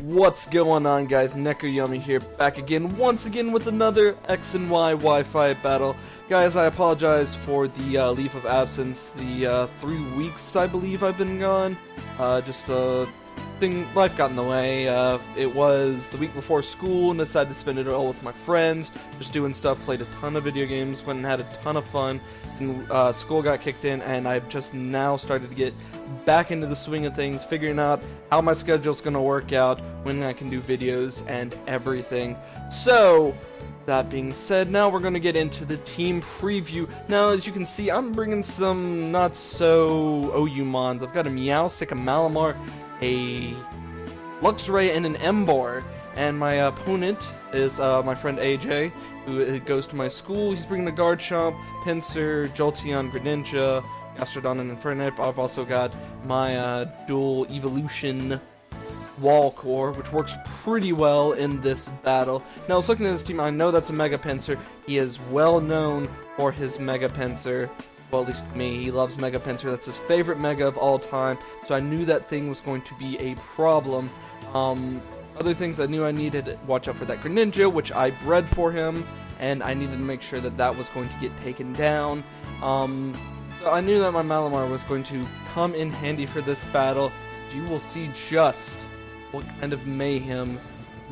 What's going on, guys? Nekoyami here, back again, once again with another X and Y Wi-Fi battle. Guys, I apologize for the leave of absence, the 3 weeks I believe I've been gone. Life got in the way. It was the week before school and decided to spend it all with my friends, just doing stuff, played a ton of video games, went and had a ton of fun, and school got kicked in, and I've just now started to get back into the swing of things, figuring out how my schedule's going to work out, when I can do videos and everything. So, that being said, now we're going to get into the team preview. Now, as you can see, I'm bringing some not so OU mons. I've got a Meowstic, a Malamar, a Luxray, and an Emboar. And my opponent is my friend AJ, who goes to my school. He's bringing a Garchomp, Pinsir, Jolteon, Greninja, Gastrodon, and Infernape. I've also got my dual evolution Wall Core, which works pretty well in this battle. Now, I was looking at this team, I know that's a Mega Pinsir. He is well known for his Mega Pinsir. Well, at least me, he loves Mega Pinsir. That's his favorite Mega of all time, so I knew that thing was going to be a problem. Other things I knew I needed to watch out for that Greninja, which I bred for him, and I needed to make sure that that was going to get taken down. So I knew that my Malamar was going to come in handy for this battle. You will see just what kind of mayhem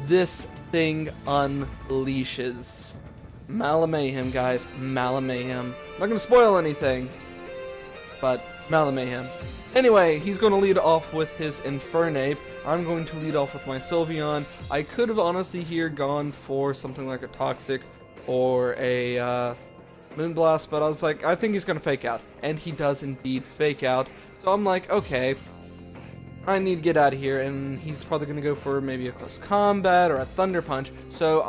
this thing unleashes. Mayhem, guys. Mayhem. I'm not going to spoil anything, but Mayhem. Anyway, he's going to lead off with his Infernape. I'm going to lead off with my Sylveon. I could have honestly here gone for something like a Toxic or a Moonblast, but I was like, I think he's going to fake out. And he does indeed fake out. So I'm like, okay, I need to get out of here, and he's probably going to go for maybe a close combat or a Thunder Punch. So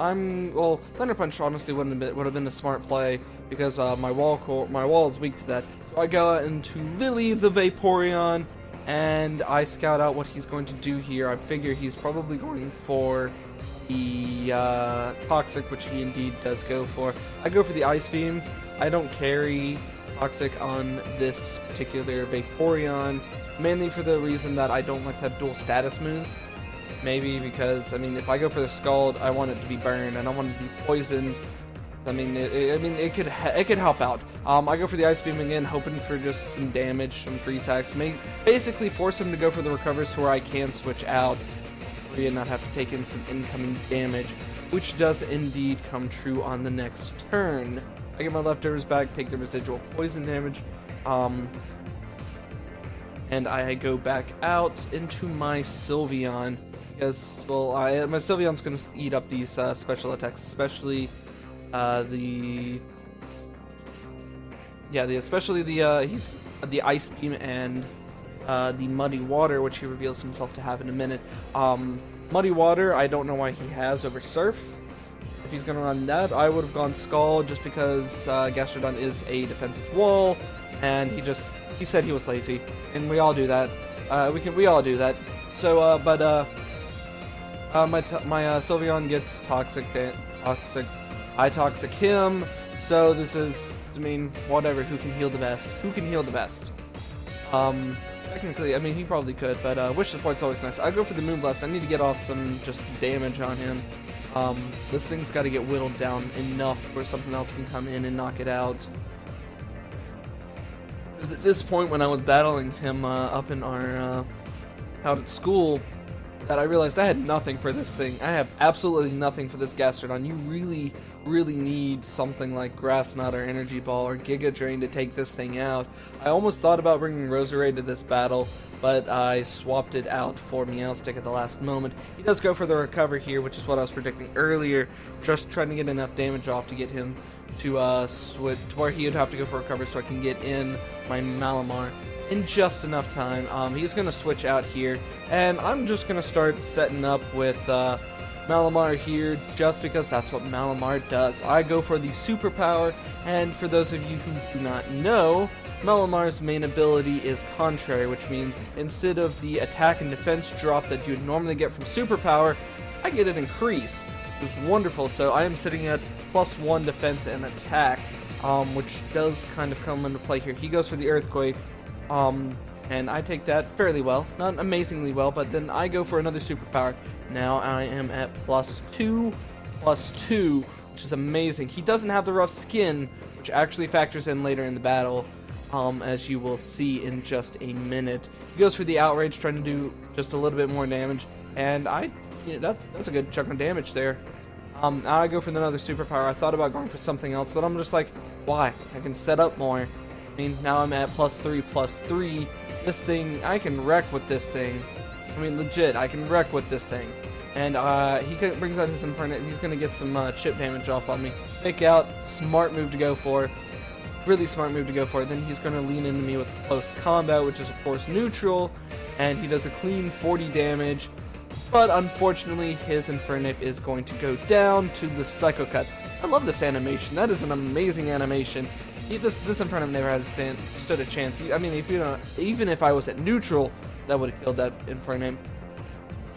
well, Thunder Punch honestly would have been a smart play because my wall is weak to that. So I go out into Lily the Vaporeon, and I scout out what he's going to do here. I figure he's probably going for the Toxic, which he indeed does go for. I go for the Ice Beam. I don't carry Toxic on this particular Vaporeon, mainly for the reason that I don't like to have dual status moves. Maybe because, I mean, if I go for the Scald, I want it to be burned. I don't want it to be poisoned. I mean, it could help out. I go for the Ice Beam again, hoping for just some damage, some freeze hacks. Basically force him to go for the recovers to where I can switch out and not have to take in some incoming damage, which does indeed come true on the next turn. I get my leftovers back, take the residual poison damage, and I go back out into my Sylveon because, well, my Sylveon's going to eat up these special attacks, especially the Ice Beam and the Muddy Water, which he reveals himself to have in a minute. Muddy Water, I don't know why he has over Surf. If he's going to run that, I would have gone Scald just because Gastrodon is a defensive wall, and he said he was lazy, and we all do that. We all do that. So, my Sylveon gets Toxic. I Toxic him. So this is, I mean, whatever. Who can heal the best? Who can heal the best? Technically, I mean, he probably could, but Wish Support's always nice. I go for the Moonblast. I need to get off some just damage on him. This thing's got to get whittled down enough where something else can come in and knock it out. Because at this point, when I was battling him up in our out at school, that I realized I had nothing for this thing. I have absolutely nothing for this Gastrodon. You really, really need something like Grass Knot or Energy Ball or Giga Drain to take this thing out. I almost thought about bringing Roserade to this battle, but I swapped it out for Meowstic at the last moment. He does go for the Recover here, which is what I was predicting earlier, just trying to get enough damage off to get him to switch to where he would have to go for Recover so I can get in my Malamar in just enough time. He's going to switch out here, and I'm just going to start setting up with Malamar here, just because that's what Malamar does. I go for the Superpower, and for those of you who do not know, Malamar's main ability is Contrary, which means instead of the attack and defense drop that you would normally get from Superpower, I get it increased, which is wonderful. So I am sitting at +1 defense and attack, which does kind of come into play here. He goes for the Earthquake, and I take that fairly well. Not amazingly well, but then I go for another superpower. Now I am at +2, +2, which is amazing. He doesn't have the rough skin, which actually factors in later in the battle, as you will see in just a minute. He goes for the outrage, trying to do just a little bit more damage, and that's a good chunk of damage there. I go for another superpower. I thought about going for something else, but I'm just like, why? I can set up more. I mean, now I'm at +3, +3. This thing, I can wreck with this thing. I mean, legit, I can wreck with this thing. And he brings out his Infernape, and he's going to get some chip damage off on me. Fake out, smart move to go for. Really smart move to go for. Then he's going to lean into me with close combat, which is of course neutral. And he does a clean 40 damage. But unfortunately, his Infernape is going to go down to the Psycho Cut. I love this animation. That is an amazing animation. This Infernape never had stood a chance. I mean, even if I was at neutral, that would have killed that Infernape.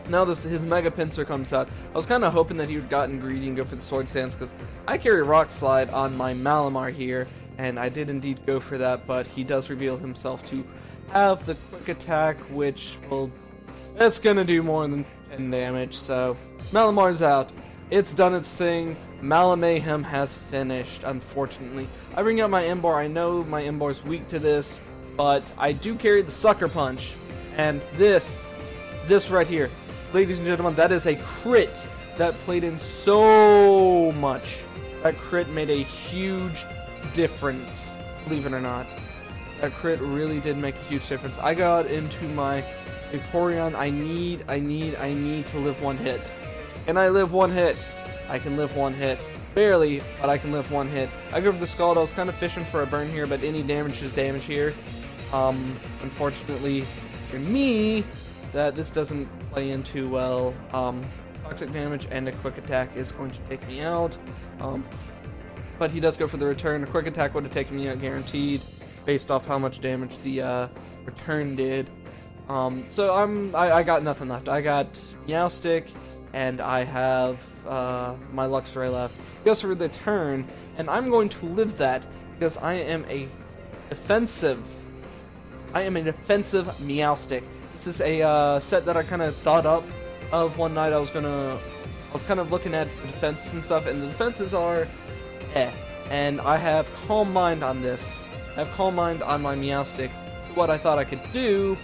Now his Mega Pincer comes out. I was kind of hoping that he would gotten greedy and go for the Sword Stance, because I carry Rock Slide on my Malamar here, and I did indeed go for that, but he does reveal himself to have the Quick Attack, which it's gonna do more than 10 damage, so Malamar's out. It's done its thing. Mayhem has finished, unfortunately. I bring out my Embar. I know my Embar's weak to this, but I do carry the Sucker Punch, and this right here, ladies and gentlemen, that is a crit that played in so much. That crit made a huge difference, believe it or not. That crit really did make a huge difference. I got into my Vaporeon. I need to live one hit. Can I live one hit? I can live one hit. Barely, but I can live one hit. I go for the Scald. I was kind of fishing for a burn here, but any damage is damage here. Unfortunately for me, that this doesn't play in too well. Toxic damage and a Quick Attack is going to take me out. But he does go for the return. A Quick Attack would have taken me out guaranteed, based off how much damage the return did. So I got nothing left. I got Meowstic, and I have my Luxray left. He goes for the turn, and I'm going to live that because I am a defensive Meowstic. This is a set that I kind of thought up of one night. I was kind of looking at the defenses and stuff, and the defenses are and I have Calm Mind on this. I have Calm Mind on my Meowstic. So what I thought I could do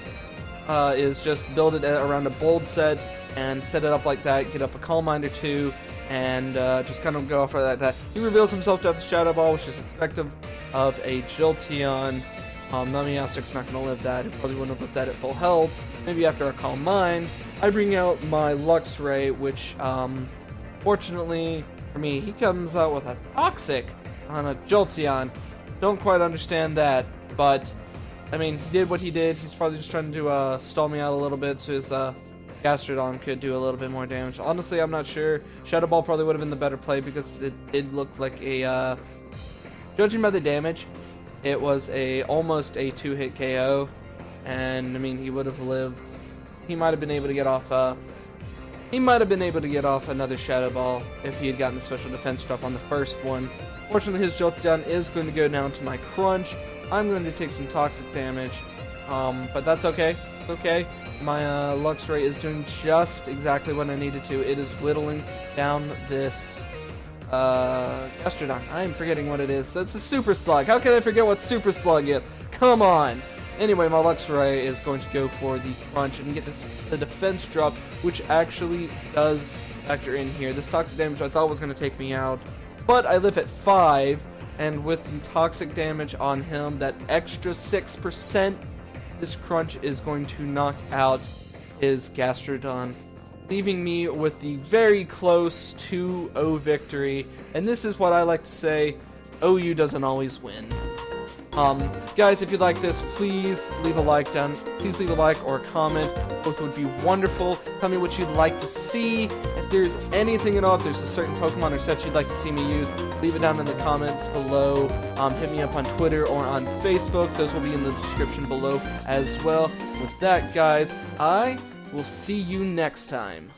is just build it around a bold set and set it up like that, get up a Calm Mind or two, and just kind of go off like that. He reveals himself to have the Shadow Ball, which is expected of a Jolteon. Meowstic's not going to live that. He probably wouldn't have lived that at full health. Maybe after a Calm Mind. I bring out my Luxray, which, fortunately for me, he comes out with a Toxic on a Jolteon. Don't quite understand that, but, I mean, he did what he did. He's probably just trying to stall me out a little bit so his Gastrodon could do a little bit more damage. Honestly, I'm not sure. Shadow Ball probably would have been the better play because it did look like a, judging by the damage, it was almost a 2-hit KO, and I mean, he would have lived. He might have been able to get off. He might have been able to get off another Shadow Ball if he had gotten the special defense drop on the first one. Fortunately, his Jolteon is going to go down to my Crunch. I'm going to take some toxic damage, but that's okay. It's okay. My Luxray is doing just exactly what I needed to. It is whittling down this Gastrodon. I am forgetting what it is. That's a Super Slug. How can I forget what Super Slug is? Come on. Anyway, my Luxray is going to go for the Crunch and get the defense drop, which actually does factor in here. This toxic damage I thought was going to take me out, but I live at 5, and with the toxic damage on him, that extra 6%, this Crunch is going to knock out his Gastrodon, leaving me with the very close 2-0 victory. And this is what I like to say, OU doesn't always win. Guys, if you like this, please leave a like down. Please leave a like or a comment. Both would be wonderful. Tell me what you'd like to see. If there's anything at all, if there's a certain Pokemon or set you'd like to see me use, leave it down in the comments below. Hit me up on Twitter or on Facebook. Those will be in the description below as well. With that, guys, I will see you next time.